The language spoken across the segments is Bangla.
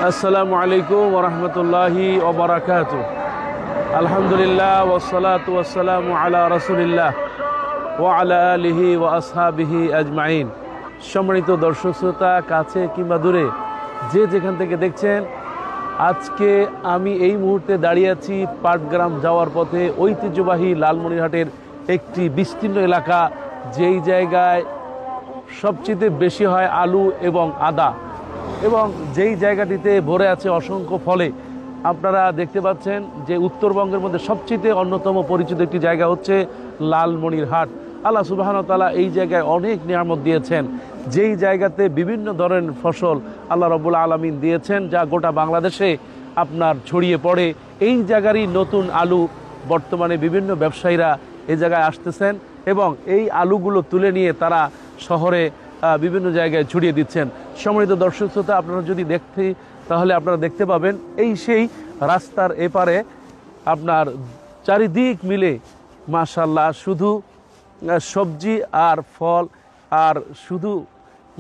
আসসালামু আলাইকুম ওয়া রাহমাতুল্লাহি ওয়া বারাকাতুহু। আলহামদুলিল্লাহ ওয়াসসালাতু ওয়াসসালামু আলা রাসূলিল্লাহ ওয়া আলা আলিহি ওয়া আসহাবিহি আজমাইন। সম্মানিত দর্শক শ্রোতা, কাছে কিংবা দূরে যে যেখান থেকে দেখছেন, আজকে আমি এই মুহূর্তে দাঁড়িয়ে আছি পাটগ্রাম যাওয়ার পথে ঐতিহ্যবাহী লালমনিরহাটের একটি বিস্তীর্ণ এলাকা, যেই জায়গায় সবচেয়ে বেশি হয় আলু এবং আদা, এবং যেই জায়গাটিতে ভরে আছে অসংখ্য ফলে। আপনারা দেখতে পাচ্ছেন যে উত্তরবঙ্গের মধ্যে সবচেয়ে অন্যতম পরিচিত একটি জায়গা হচ্ছে লালমনিরহাট। আল্লাহ সুবহানাহু ওয়া তাআলা এই জায়গায় অনেক নিয়ামত দিয়েছেন, যেই জায়গাতে বিভিন্ন ধরনের ফসল আল্লাহ রাব্বুল আলামিন দিয়েছেন, যা গোটা বাংলাদেশে আপনার ছড়িয়ে পড়ে। এই জায়গারই নতুন আলু বর্তমানে বিভিন্ন ব্যবসায়ীরা এই জায়গায় আসতেছেন এবং এই আলুগুলো তুলে নিয়ে তারা শহরে বিভিন্ন জায়গায় ছড়িয়ে দিচ্ছেন। সম্মানিত দর্শক শ্রোতা, আপনারা যদি দেখতে, তাহলে আপনারা দেখতে পাবেন এই সেই রাস্তার এপারে আপনার চারিদিক মিলে মাশাআল্লাহ শুধু সবজি আর ফল, আর শুধু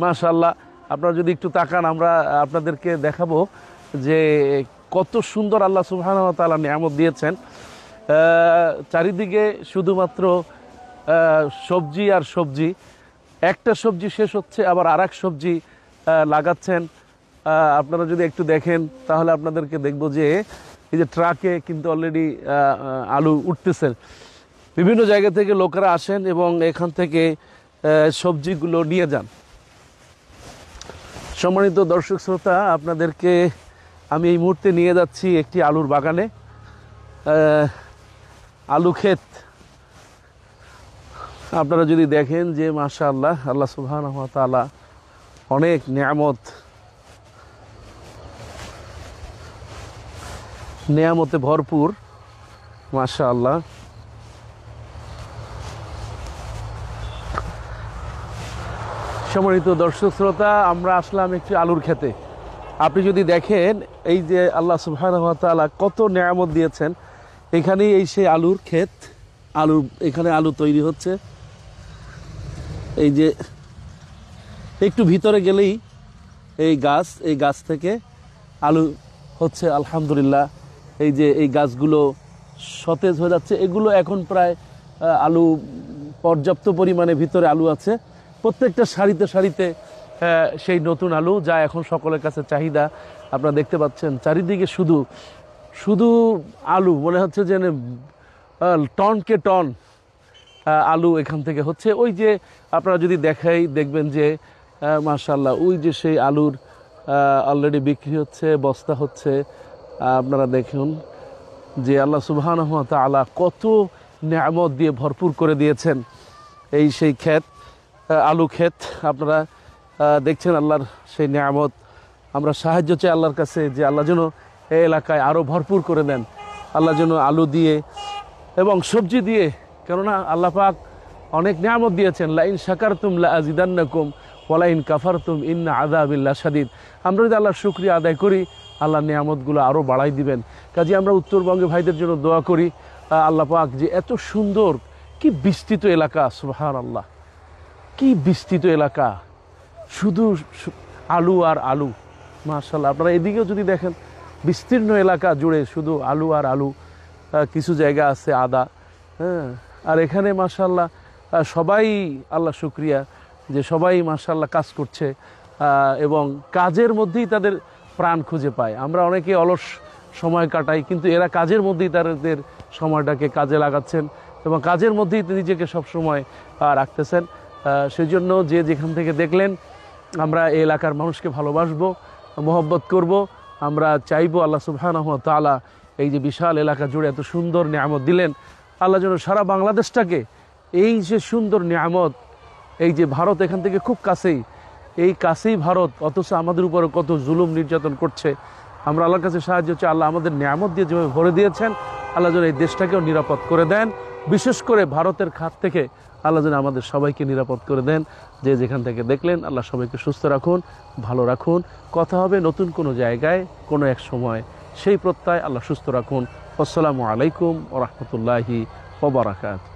মাশাআল্লাহ আপনারা যদি একটু তাকান, আমরা আপনাদেরকে দেখাবো যে কত সুন্দর আল্লাহ সুবহানাহু ওয়া তাআলা নিয়ামত দিয়েছেন। চারিদিকে শুধুমাত্র সবজি আর সবজি, একটা সবজি শেষ হচ্ছে আবার আর এক সবজি লাগাচ্ছেন। আপনারা যদি একটু দেখেন তাহলে আপনাদেরকে দেখবো যে এই যে ট্রাকে কিন্তু অলরেডি আলু উঠতেছে। বিভিন্ন জায়গা থেকে লোকেরা আসেন এবং এখান থেকে সবজিগুলো নিয়ে যান। সম্মানিত দর্শক শ্রোতা, আপনাদেরকে আমি এই মুহূর্তে নিয়ে যাচ্ছি একটি আলুর বাগানে, আলু ক্ষেত। আপনারা যদি দেখেন যে মাশাআল্লাহ আল্লাহ সুবহানাহু ওয়া তাআলা অনেক নিয়ামতে ভরপুর মাশাআল্লাহ। সম্মানিত দর্শক শ্রোতা, আমরা আসলাম একটি আলুর ক্ষেতে। আপনি যদি দেখেন এই যে আল্লাহ সুবহানাহু ওয়া তাআলা কত নিয়ামত দিয়েছেন, এখানেই এই সেই আলুর ক্ষেত। এখানে আলু তৈরি হচ্ছে। এই যে একটু ভিতরে গেলেই এই গাছ থেকে আলু হচ্ছে আলহামদুলিল্লাহ। এই যে এই গাছগুলো সতেজ হয়ে যাচ্ছে, এগুলো এখন প্রায় আলু পর্যাপ্ত পরিমাণে ভিতরে আলু আছে। প্রত্যেকটা সারিতে সারিতে সেই নতুন আলু, যা এখন সকলের কাছে চাহিদা। আপনারা দেখতে পাচ্ছেন চারিদিকে শুধু আলু, মনে হচ্ছে যে টনকে টন আলু এখান থেকে হচ্ছে। ওই যে আপনারা যদি দেখবেন যে মাশাআল্লাহ ওই যে সেই আলুর অলরেডি বিক্রি হচ্ছে, বস্তা হচ্ছে। আপনারা দেখুন যে আল্লাহ সুবহানাহু ওয়া তাআলা কত নিয়ামত দিয়ে ভরপুর করে দিয়েছেন। এই সেই ক্ষেত, আলু ক্ষেত আপনারা দেখছেন, আল্লাহর সেই নিয়ামত। আমরা সাহায্য চাই আল্লাহর কাছে যে আল্লাহ যেন এই এলাকায় আরও ভরপুর করে দেন, আল্লাহ যেন আলু দিয়ে এবং সবজি দিয়ে, কেননা আল্লাহ পাক অনেক নিয়ামত দিয়েছেন। লাইন শাকারতুম লাআযিদান্নাকুম ওয়া লাইন কাফারতুম ইন্না আযাবি লাশাদীদ। আমরা যদি আল্লাহর শুকরিয়া আদায় করি, আল্লাহর নিয়ামতগুলো আরও বাড়াই দিবেন। কাজে আমরা উত্তরবঙ্গে ভাইদের জন্য দোয়া করি আল্লাহ পাক যে এত সুন্দর, কি বিস্তৃত এলাকা, সুবহানাল্লাহ, কি বিস্তৃত এলাকা, শুধু আলু আর আলু মাশাআল্লাহ। আপনারা এদিকেও যদি দেখেন বিস্তীর্ণ এলাকা জুড়ে শুধু আলু আর আলু, কিছু জায়গা আছে আদা, হ্যাঁ। আর এখানে মাশাআল্লাহ সবাই, আল্লাহ শুকরিয়া যে সবাই মাশাআল্লাহ কাজ করছে এবং কাজের মধ্যেই তাদের প্রাণ খুঁজে পায়। আমরা অনেকে অলস সময় কাটাই, কিন্তু এরা কাজের মধ্যেই তাদের সময়টাকে কাজে লাগাচ্ছেন এবং কাজের মধ্যেই নিজেকে সবসময় রাখতেছেন। সেই জন্য যে যেখান থেকে দেখলেন, আমরা এই এলাকার মানুষকে ভালোবাসবো, মহব্বত করব। আমরা চাইবো আল্লাহ সুবহানাহু ওয়া তাআলা এই যে বিশাল এলাকা জুড়ে এত সুন্দর নিয়ামত দিলেন, আল্লাহ যেন সারা বাংলাদেশটাকে এই যে সুন্দর নিয়ামত, এই যে ভারত এখান থেকে খুব কাছেই, এই কাছেই ভারত, অথচ আমাদের উপরে কত জুলুম নির্যাতন করছে। আমরা আল্লাহর কাছে সাহায্য চাই, আল্লাহ আমাদের নিয়ামত দিয়ে যেভাবে ভরে দিয়েছেন, আল্লাহ যেন এই দেশটাকেও নিরাপদ করে দেন। বিশেষ করে ভারতের খাত থেকে আল্লাহ যেন আমাদের সবাইকে নিরাপদ করে দেন। যে যেখান থেকে দেখলেন, আল্লাহ সবাইকে সুস্থ রাখুন, ভালো রাখুন। কথা হবে নতুন কোনো জায়গায়, কোনো এক সময়। সেই প্রত্যয় আল্লাহ সুস্থ রাখুন। আসসালামু আলাইকুম ওয়া রাহমাতুল্লাহি ওয়া বারাকাতুহু।